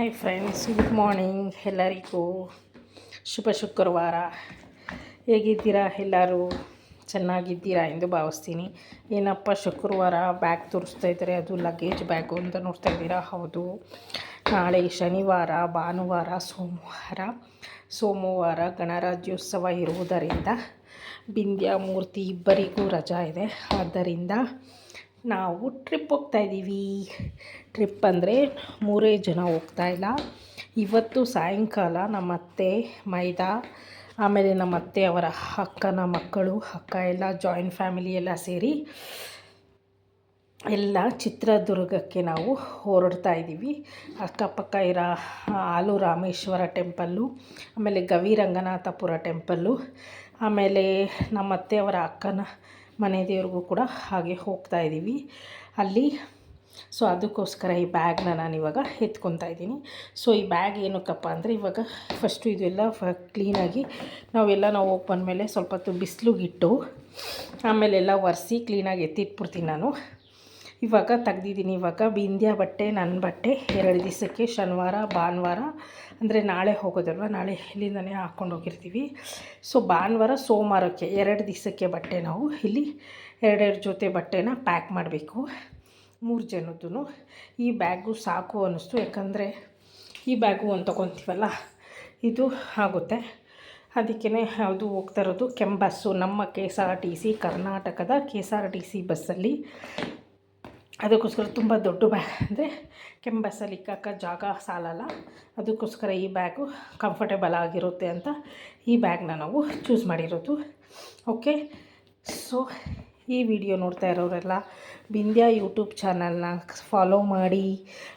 Hi friends, good morning ಎಲ್ಲರಿಗೂ. ಶುಭ ಶುಕ್ರವಾರ. ಹೇಗಿದ್ದೀರಾ? ಎಲ್ಲರೂ ಚೆನ್ನಾಗಿದ್ದೀರಾ ಎಂದು ಭಾವಿಸ್ತೀನಿ. ಏನಪ್ಪ ಶುಕ್ರವಾರ ಬ್ಯಾಗ್ ತೋರಿಸ್ತಾ ಇದ್ದಾರೆ, ಅದು ಲಗೇಜ್ ಬ್ಯಾಗು ಅಂತ ನೋಡ್ತಾ ಇದ್ದೀರಾ? ಹೌದು, ನಾಳೆ ಶನಿವಾರ, ಭಾನುವಾರ, ಸೋಮವಾರ ಗಣರಾಜ್ಯೋತ್ಸವ ಇರುವುದರಿಂದ ಬಿಂದ್ಯಾ ಮೂರ್ತಿ ಇಬ್ಬರಿಗೂ ರಜಾ ಇದೆ. ಆದ್ದರಿಂದ ನಾವು ಟ್ರಿಪ್ ಹೋಗ್ತಾಯಿದ್ದೀವಿ. ಟ್ರಿಪ್ ಅಂದರೆ 3 ಜನ ಹೋಗ್ತಾಯಿಲ್ಲ. ಇವತ್ತು ಸಾಯಂಕಾಲ ನಮ್ಮ ಅತ್ತೆ ಮೈದಾ, ಆಮೇಲೆ ನಮ್ಮ ಅತ್ತೆಯವರ ಅಕ್ಕನ ಮಕ್ಕಳು, ಅಕ್ಕ ಎಲ್ಲ ಜಾಯಿಂಟ್ ಫ್ಯಾಮಿಲಿ ಎಲ್ಲ ಸೇರಿ ಎಲ್ಲ ಚಿತ್ರದುರ್ಗಕ್ಕೆ ನಾವು ಹೊರಡ್ತಾ ಇದ್ದೀವಿ. ಅಕ್ಕಪಕ್ಕ ಇರೋ ಆಲು ರಾಮೇಶ್ವರ ಟೆಂಪಲ್ಲು, ಆಮೇಲೆ ಗವಿ ರಂಗನಾಥಪುರ ಟೆಂಪಲ್ಲು, ಆಮೇಲೆ ನಮ್ಮ ಅತ್ತೆಯವರ ಅಕ್ಕನ ಮನೆ ದೇವ್ರಿಗೂ ಕೂಡ ಹಾಗೆ ಹೋಗ್ತಾ ಇದ್ದೀವಿ ಅಲ್ಲಿ. ಸೊ ಅದಕ್ಕೋಸ್ಕರ ಈ ಬ್ಯಾಗ್ನ ನಾನು ಇವಾಗ ಎತ್ಕೊತಾ ಇದ್ದೀನಿ. ಸೊ ಈ ಬ್ಯಾಗ್ ಏನಕ್ಕಪ್ಪ ಅಂದರೆ, ಇವಾಗ ಫಸ್ಟು ಇದೆಲ್ಲ ಕ್ಲೀನಾಗಿ ನಾವು ಹೋಗಿ ಬಂದಮೇಲೆ ಸ್ವಲ್ಪ ಹೊತ್ತು ಬಿಸಿಲಿಗಿಟ್ಟು ಆಮೇಲೆಲ್ಲ ಒರೆಸಿ ಕ್ಲೀನಾಗಿ ಎತ್ತಿಟ್ಬಿಡ್ತೀನಿ ನಾನು. ಇವಾಗ ತೆಗ್ದಿದ್ದೀನಿ. ಇವಾಗ ಬಿಂದ್ಯಾ ಬಟ್ಟೆ, ನನ್ನ ಬಟ್ಟೆ 2 ದಿವಸಕ್ಕೆ, ಶನಿವಾರ ಭಾನುವಾರ ಅಂದರೆ ನಾಳೆ ಹೋಗೋದಲ್ವ, ನಾಳೆ ಇಲ್ಲಿಂದನೇ ಹಾಕ್ಕೊಂಡು ಹೋಗಿರ್ತೀವಿ. ಸೊ ಭಾನುವಾರ ಸೋಮವಾರಕ್ಕೆ 2 ದಿವಸಕ್ಕೆ ಬಟ್ಟೆ ನಾವು ಇಲ್ಲಿ 2 ಜೊತೆ ಬಟ್ಟೆನ ಪ್ಯಾಕ್ ಮಾಡಬೇಕು, 3 ಜನದ್ದು. ಈ ಬ್ಯಾಗು ಸಾಕು ಅನ್ನಿಸ್ತು, ಯಾಕಂದರೆ ಈ ಬ್ಯಾಗು ಒಂದು ತೊಗೊತೀವಲ್ಲ ಇದು ಆಗುತ್ತೆ. ಅದಕ್ಕೇ ಅದು ಹೋಗ್ತಾ ಇರೋದು ಕೆಂಬಸ್ಸು, ನಮ್ಮ KSRTC ಕರ್ನಾಟಕದ KSRTC ಬಸ್ಸಲ್ಲಿ. ಅದಕ್ಕೋಸ್ಕರ ತುಂಬ ದೊಡ್ಡ ಬ್ಯಾಗ್ ಅಂದರೆ ಕೆಂಬಸ್ಸಲ್ಲಿ ಇಕ್ಕಾಕ ಜಾಗ ಸಾಲಲ್ಲ. ಅದಕ್ಕೋಸ್ಕರ ಈ ಬ್ಯಾಗು ಕಂಫರ್ಟೇಬಲ್ ಆಗಿರುತ್ತೆ ಅಂತ ಈ ಬ್ಯಾಗ್ನ ನಾವು ಚೂಸ್ ಮಾಡಿರೋದು. ಓಕೆ, ಸೊ ಈ ವಿಡಿಯೋ ನೋಡ್ತಾ ಇರೋರೆಲ್ಲ ಬಿಂದ್ಯಾ ಯೂಟ್ಯೂಬ್ ಚಾನಲ್ನ ಫಾಲೋ ಮಾಡಿ.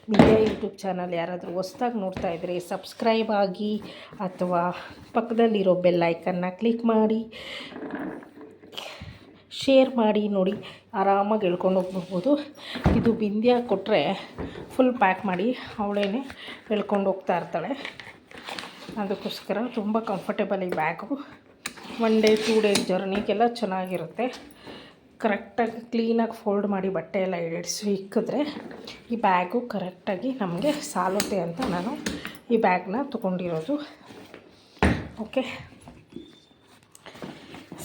ಬಿಂದ್ಯಾ ಯೂಟ್ಯೂಬ್ ಚಾನಲ್ ಯಾರಾದರೂ ಹೊಸ್ದಾಗಿ ನೋಡ್ತಾ ಇದ್ದರೆ ಸಬ್ಸ್ಕ್ರೈಬ್ ಆಗಿ, ಅಥವಾ ಪಕ್ಕದಲ್ಲಿರೋ ಬೆಲ್ ಐಕನ್ನ ಕ್ಲಿಕ್ ಮಾಡಿ, ಶೇರ್ ಮಾಡಿ. ನೋಡಿ, ಆರಾಮಾಗಿ ಎಳ್ಕೊಂಡು ಹೋಗ್ಬಿಡ್ಬೋದು. ಇದು ಬಿಂದ್ಯಾ ಕೊಟ್ಟರೆ ಫುಲ್ ಪ್ಯಾಕ್ ಮಾಡಿ ಅವಳೇ ಎಳ್ಕೊಂಡು ಹೋಗ್ತಾ ಇರ್ತಾಳೆ. ಅದಕ್ಕೋಸ್ಕರ ತುಂಬ ಕಂಫರ್ಟೇಬಲ್ ಈ ಬ್ಯಾಗು. 1 ಡೇ 2 ಡೇಸ್ ಜರ್ನಿಗೆಲ್ಲ ಚೆನ್ನಾಗಿರುತ್ತೆ. ಕರೆಕ್ಟಾಗಿ ಕ್ಲೀನಾಗಿ ಫೋಲ್ಡ್ ಮಾಡಿ ಬಟ್ಟೆ ಎಲ್ಲ ಇಕ್ಕಿದ್ರೆ ಈ ಬ್ಯಾಗು ಕರೆಕ್ಟಾಗಿ ನಮಗೆ ಸಾಲುತ್ತೆ ಅಂತ ನಾನು ಈ ಬ್ಯಾಗ್ನ ತೊಗೊಂಡಿರೋದು. ಓಕೆ,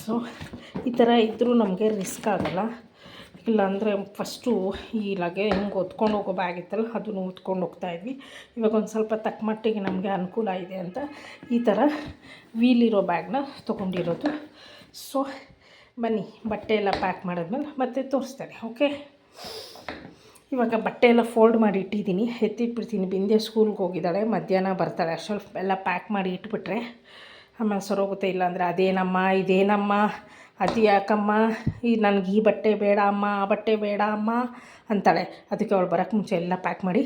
ಸೊ ಈ ಥರ ಇದ್ದರೂ ನಮಗೆ ರಿಸ್ಕ್ ಆಗೋಲ್ಲ. ಇಲ್ಲಾಂದರೆ ಫಸ್ಟು ಈ ಹಿಂಗೆ ಹೊತ್ಕೊಂಡು ಹೋಗೋ ಬ್ಯಾಗ್ ಇತ್ತಲ್ಲ, ಅದನ್ನು ಹೊತ್ಕೊಂಡು ಹೋಗ್ತಾಯಿದ್ವಿ. ಇವಾಗ ಒಂದು ಸ್ವಲ್ಪ ತಕ್ಕ ಮಟ್ಟಿಗೆ ನಮಗೆ ಅನುಕೂಲ ಇದೆ ಅಂತ ಈ ಥರ ವೀಲಿರೋ ಬ್ಯಾಗ್ನ ತೊಗೊಂಡಿರೋದು. ಸೊ ಬನ್ನಿ, ಬಟ್ಟೆ ಎಲ್ಲ ಪ್ಯಾಕ್ ಮಾಡಿದ್ಮೇಲೆ ಮತ್ತೆ ತೋರಿಸ್ತೇನೆ. ಓಕೆ, ಇವಾಗ ಬಟ್ಟೆ ಎಲ್ಲ ಫೋಲ್ಡ್ ಮಾಡಿ ಇಟ್ಟಿದ್ದೀನಿ, ಎತ್ತಿಟ್ಬಿಡ್ತೀನಿ. ಬಿಂದ್ಯಾ ಸ್ಕೂಲ್ಗೆ ಹೋಗಿದ್ದಾಳೆ, ಮಧ್ಯಾಹ್ನ ಬರ್ತಾಳೆ. ಅಷ್ಟೊಂದು ಎಲ್ಲ ಪ್ಯಾಕ್ ಮಾಡಿ ಇಟ್ಬಿಟ್ರೆ ಆಮೇಲೆ ಸರೋಗುತ್ತೆ. ಇಲ್ಲಾಂದರೆ ಅದೇನಮ್ಮ ಇದೇನಮ್ಮ, ಅದು ಯಾಕಮ್ಮ, ನನಗೆ ಈ ಬಟ್ಟೆ ಬೇಡ ಅಮ್ಮ, ಆ ಬಟ್ಟೆ ಬೇಡ ಅಮ್ಮ ಅಂತಾಳೆ. ಅದಕ್ಕೆ ಅವಳು ಬರೋಕ್ಕೆ ಮುಂಚೆ ಎಲ್ಲ ಪ್ಯಾಕ್ ಮಾಡಿ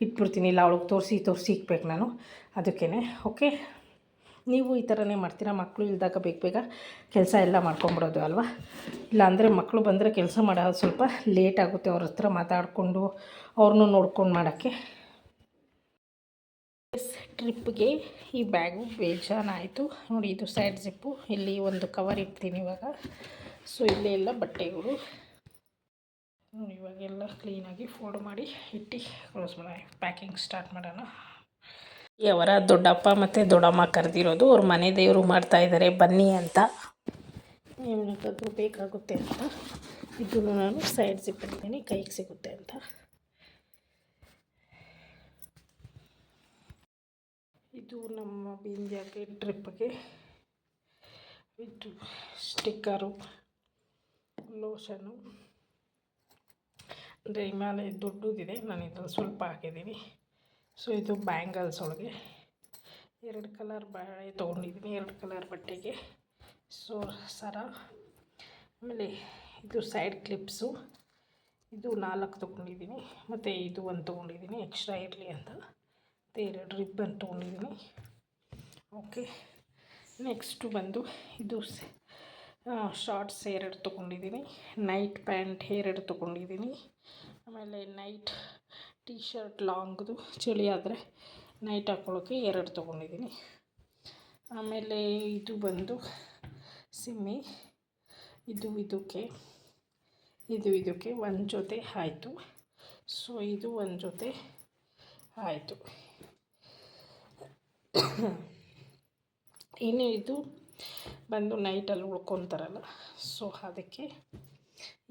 ಇಟ್ಬಿಡ್ತೀನಿ. ಇಲ್ಲ ಅವಳಿಗೆ ತೋರಿಸಿ ಇಕ್ಬೇಕು ನಾನು, ಅದಕ್ಕೇ. ಓಕೆ, ನೀವು ಈ ಥರನೇ ಮಾಡ್ತೀರಾ? ಮಕ್ಕಳು ಇಲ್ದಾಗ ಬೇಗ ಕೆಲಸ ಎಲ್ಲ ಮಾಡ್ಕೊಂಬಿಡೋದು ಅಲ್ವಾ? ಇಲ್ಲಾಂದರೆ ಮಕ್ಕಳು ಬಂದರೆ ಕೆಲಸ ಮಾಡೋದು ಸ್ವಲ್ಪ ಲೇಟ್ ಆಗುತ್ತೆ. ಅವ್ರ ಹತ್ರ ಮಾತಾಡಿಕೊಂಡು ಅವ್ರನ್ನೂ ನೋಡ್ಕೊಂಡು ಮಾಡೋಕ್ಕೆ. ಟ್ರಿಪ್ಗೆ ಈ ಬ್ಯಾಗು ಬೇಜಾನಾಯಿತು. ನೋಡಿ, ಇದು ಸೈಡ್ ಜಿಪ್ಪು, ಇಲ್ಲಿ ಒಂದು ಕವರ್ ಇಡ್ತೀನಿ ಇವಾಗ. ಸೊ ಇಲ್ಲೇ ಎಲ್ಲ ಬಟ್ಟೆಗಳು ಇವಾಗೆಲ್ಲ ಕ್ಲೀನಾಗಿ ಫೋಲ್ಡ್ ಮಾಡಿ ಇಟ್ಟು ಕ್ಲೋಸ್ ಮಾಡೋಣ. ಪ್ಯಾಕಿಂಗ್ ಸ್ಟಾರ್ಟ್ ಮಾಡೋಣ. ಅವರ ದೊಡ್ಡಪ್ಪ ಮತ್ತು ದೊಡ್ಡಮ್ಮ ಕರೆದಿರೋದು, ಅವ್ರ ಮನೆ ದೇವರು ಮಾಡ್ತಾಯಿದ್ದಾರೆ ಬನ್ನಿ ಅಂತ, ಏನಕ್ಕಾದ್ರೂ ಬೇಕಾಗುತ್ತೆ ಅಂತ. ಇದನ್ನು ನಾನು ಸೈಡ್ ಜಿಪ್ ಇಡ್ತೀನಿ, ಕೈಗೆ ಸಿಗುತ್ತೆ ಅಂತ. ಇದು ನಮ್ಮ ಬಿಂದ್ಯಾಗೆ ಟ್ರಿಪ್ಗೆ ಇದು ಸ್ಟಿಕ್ಕರು, ಲೋಷನು. ಅಂದರೆ ಹಿಮಾಲಯ ದೊಡ್ಡದಿದೆ, ನಾನು ಇದ್ರಲ್ಲಿ ಸ್ವಲ್ಪ ಹಾಕಿದ್ದೀನಿ. ಸೊ ಇದು ಬ್ಯಾಂಗಲ್ಸ್ ಒಳಗೆ 2 ಕಲರ್ ಬಳೆ ತೊಗೊಂಡಿದ್ದೀನಿ, 2 ಕಲರ್ ಬಟ್ಟೆಗೆ. ಸೊ ಸರ, ಆಮೇಲೆ ಇದು ಸೈಡ್ ಕ್ಲಿಪ್ಸು, ಇದು 4 ತೊಗೊಂಡಿದ್ದೀನಿ. ಮತ್ತು ಇದು 1 ತೊಗೊಂಡಿದ್ದೀನಿ ಎಕ್ಸ್ಟ್ರಾ ಇರಲಿ ಅಂತ. ಮತ್ತು 2 ರಿಬ್ಬನ್ ತೊಗೊಂಡಿದ್ದೀನಿ. ಓಕೆ, ನೆಕ್ಸ್ಟು ಬಂದು ಇದು ಶಾರ್ಟ್ಸ್ 2 ತೊಗೊಂಡಿದ್ದೀನಿ, ನೈಟ್ ಪ್ಯಾಂಟ್ 2 ತೊಗೊಂಡಿದ್ದೀನಿ. ಆಮೇಲೆ ನೈಟ್ ಟೀ ಶರ್ಟ್ ಲಾಂಗ್ದು, ಚಳಿ ಆದರೆ ನೈಟ್ ಹಾಕ್ಕೊಳ್ಳೋಕ್ಕೆ 2 ತೊಗೊಂಡಿದ್ದೀನಿ. ಆಮೇಲೆ ಇದು ಬಂದು ಸಿಮ್ಮಿ, ಇದಕ್ಕೆ 1 ಜೊತೆ ಆಯಿತು. ಸೊ ಇದು 1 ಜೊತೆ ಆಯಿತು. ಇನ್ನು ಇದು ಬಂದು ನೈಟಲ್ಲಿ ಉಳ್ಕೊತಾರಲ್ಲ, ಸೊ ಅದಕ್ಕೆ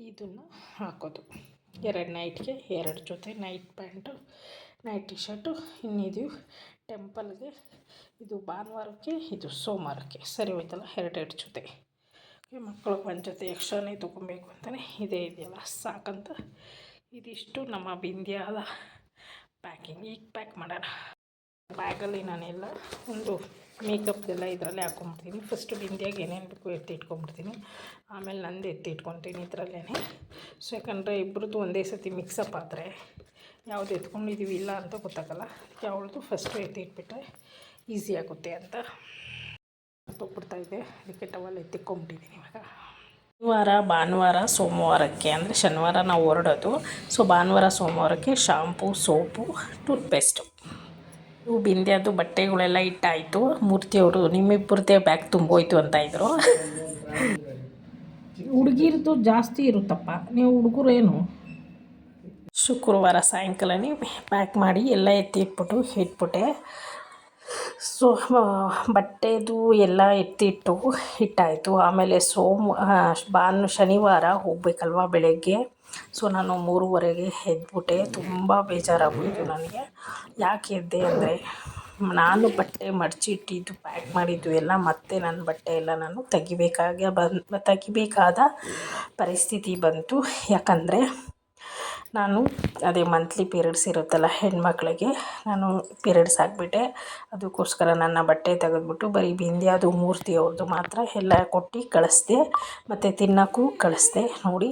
ಇದನ್ನು ಹಾಕೋದು. 2 ನೈಟ್ಗೆ 2 ಜೊತೆ night pants, night T shirt. ಇನ್ನಿದು ಟೆಂಪಲ್ಗೆ, ಇದು ಭಾನುವಾರಕ್ಕೆ, ಇದು ಸೋಮವಾರಕ್ಕೆ ಸರಿ ಹೋಯ್ತಲ್ಲ, 2 ಜೊತೆ. ಮಕ್ಕಳಿಗೆ ಒಂದು ಜೊತೆ ಎಕ್ಸ್ಟ್ರಾನೇ ತೊಗೊಬೇಕು ಅಂತಲೇ ಇದೇ ಇದೆಯಲ್ಲ ಸಾಕಂತ ಇದಿಷ್ಟು ನಮ್ಮ ಬಿಂದ್ಯಾದ ಪ್ಯಾಕಿಂಗ್. ಈಗ ಪ್ಯಾಕ್ ಮಾಡೋಣ. ಬ್ಯಾಗಲ್ಲಿ ನಾನೆಲ್ಲ ಒಂದು ಮೇಕಪ್ಗೆಲ್ಲ ಇದರಲ್ಲೇ ಹಾಕ್ಕೊಂಬಿಡ್ತೀನಿ. ಫಸ್ಟು ಬಿಂದಿಯಾಗಿ ಏನೇನು ಬೇಕು ಎತ್ತಿಟ್ಕೊಂಬಿಡ್ತೀನಿ, ಆಮೇಲೆ ನಂದು ಎತ್ತಿಟ್ಕೊತೀನಿ ಇದರಲ್ಲೇ. ಸೊ ಯಾಕಂದರೆ ಇಬ್ಬರದ್ದು ಒಂದೇ ಸತಿ ಮಿಕ್ಸಪ್ ಆದರೆ ಯಾವುದು ಎತ್ಕೊಂಡಿದ್ದೀವಿ ಇಲ್ಲ ಅಂತ ಗೊತ್ತಾಗಲ್ಲ. ಯಾವ್ದು ಫಸ್ಟು ಎತ್ತಿಟ್ಬಿಟ್ರೆ ಈಸಿ ಆಗುತ್ತೆ ಅಂತ ಹೋಗ್ಬಿಡ್ತಾಯಿದೆ. ಅದಕ್ಕೆ ಟವಲ್ ಎತ್ತಿಟ್ಕೊಂಬಿಟ್ಟಿದ್ದೀನಿ ಇವಾಗ. ಭಾನುವಾರ ಸೋಮವಾರಕ್ಕೆ ಅಂದರೆ ಶನಿವಾರ ನಾವು ಹೊರಡೋದು. ಸೊ ಭಾನುವಾರ ಸೋಮವಾರಕ್ಕೆ ಶಾಂಪು, ಸೋಪು, ಟೂತ್ಪೇಸ್ಟು, ಇವು ಬಿಂದ್ಯದು ಬಟ್ಟೆಗಳೆಲ್ಲ ಇಟ್ಟಾಯಿತು. ಮೂರ್ತಿಯವರು ನಿಮ್ಮಿಬ್ಬರದೇ ಬ್ಯಾಗ್ ತುಂಬೋಯ್ತು ಅಂತ ಇದ್ದರು. ಹುಡುಗಿರದು ಜಾಸ್ತಿ ಇರುತ್ತಪ್ಪ, ನೀವು ಹುಡುಗರೇನು. ಶುಕ್ರವಾರ ಸಾಯಂಕಾಲನೇ ಪ್ಯಾಕ್ ಮಾಡಿ ಎಲ್ಲ ಇಟ್ಬಿಟ್ಟೆ. ಸೊ ಬಟ್ಟೆದು ಎಲ್ಲ ಇಟ್ಟಾಯಿತು. ಆಮೇಲೆ ಶನಿವಾರ ಹೋಗಬೇಕಲ್ವ ಬೆಳಗ್ಗೆ. ಸೊ ನಾನು 3:30ಗೆ ಎದ್ಬಿಟ್ಟೆ. ತುಂಬ ಬೇಜಾರಾಗೋಯಿತು ನನಗೆ. ಯಾಕೆ ಎದ್ದೆ ಅಂದರೆ, ನಾನು ಬಟ್ಟೆ ಮಡಚಿಟ್ಟಿದ್ದು ಪ್ಯಾಕ್ ಮಾಡಿದ್ದು ಎಲ್ಲ ಮತ್ತೆ ನನ್ನ ಬಟ್ಟೆ ಎಲ್ಲ ನಾನು ತೆಗಿಬೇಕಾದ ಪರಿಸ್ಥಿತಿ ಬಂತು. ಯಾಕಂದರೆ ನಾನು ಅದೇ ಮಂತ್ಲಿ ಪೀರಿಯಡ್ಸ್ ಇರುತ್ತಲ್ಲ ಹೆಣ್ಮಕ್ಳಿಗೆ, ನಾನು ಪೀರಿಯಡ್ಸ್ ಆಗಿಬಿಟ್ಟೆ. ಅದಕ್ಕೋಸ್ಕರ ನನ್ನ ಬಟ್ಟೆ ತೆಗೆದ್ಬಿಟ್ಟು ಬರೀ ಬಿಂದ್ಯಾದು ಮೂರ್ತಿಯವ್ರದ್ದು ಮಾತ್ರ ಎಲ್ಲ ಕೊಟ್ಟು ಕಳಿಸ್ದೆ. ಮತ್ತು ತಿನ್ನೋಕ್ಕೂ ಕಳಿಸ್ದೆ. ನೋಡಿ